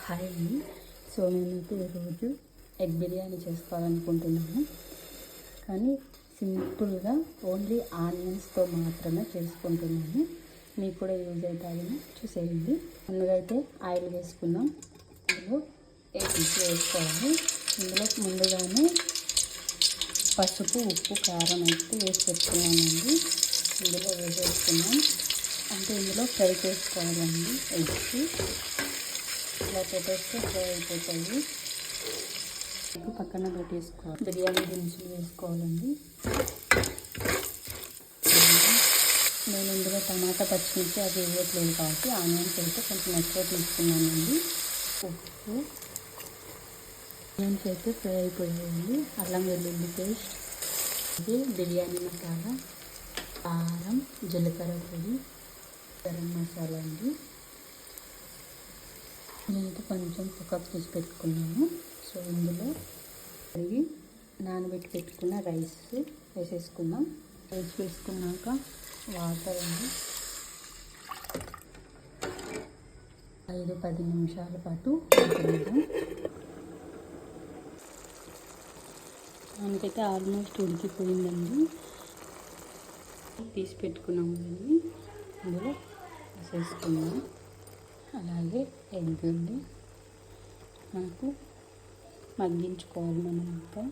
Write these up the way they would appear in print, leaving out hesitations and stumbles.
Hi అండి. So నేనైతే ఈరోజు ఎగ్ బిర్యానీ చేసుకోవాలనుకుంటున్నాను. కానీ సింపుల్గా ఓన్లీ ఆనియన్స్తో మాత్రమే చేసుకుంటున్నాను. మీకు కూడా యూజ్ అవుతాయని చూసేయండి. ముందుగా అయితే ఆయిల్ వేసుకుందాం. ఇందులో ఎగ్స్ వేసుకోవాలి. ఇందులో ముందుగానే పసుపు, ఉప్పు, కారం అయితే వేసి పెట్టుకున్నానండి. ఇందులో వేసేసుకున్నాం. అంటే ఇందులో ఫ్రై చేసుకోవాలండి ఎగ్స్. ఇలా పెట్టేస్తే ఫ్రై అయిపోతాయి. పక్కన పెట్టేసుకోవాలి. బిర్యానీ దినుసులు వేసుకోవాలండి. నేను ఇందులో టమాటా, పచ్చిమిర్చి అది వేయట్లేదు కాబట్టి ఆనియన్స్ అయితే కొంచెం ఎక్కువ తీసుకున్నానండి. ఉప్పు, ఆనియన్స్ అయితే ఫ్రై అయిపోయాయి. అల్లం వెల్లుల్లి పేస్ట్, ఇది బిర్యానీ మసాలా, కారం, జీలకర్ర పొడి, గరం మసాలా అండి. నేనైతే కొంచెం కుక్కర్ తీసి పెట్టుకున్నాను. సో ఇందులో కడిగి నానబెట్టి పెట్టుకున్న రైస్ వేసేసుకుందాం. రైస్ వేసుకున్నాక వాటర్ అండి 5-10 నిమిషాల పాటు ఉడకనిద్దాం. దానికైతే ఆల్మోస్ట్ ఉడికిపోయిందండి. తీసి పెట్టుకున్నామండి. ఇందులో వేసేసుకుందాం. అలాగే ఎగ్ ఉంది, మనకు మగ్గించుకోవాలి మనం ఇంకా.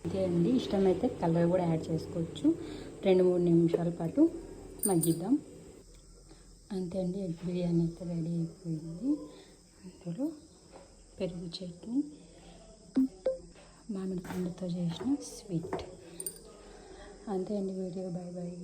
అంతే అండి. ఇష్టమైతే కలర్ కూడా యాడ్ చేసుకోవచ్చు. 2-3 నిమిషాల పాటు మగ్గిద్దాం. అంతే అండి, ఎగ్ బిర్యానీ అయితే రెడీ అయిపోయింది. అందులో పెరుగు చట్నీ, మామిడి పండుతో చేసిన స్వీట్. అంతే అండి. Video bye bye.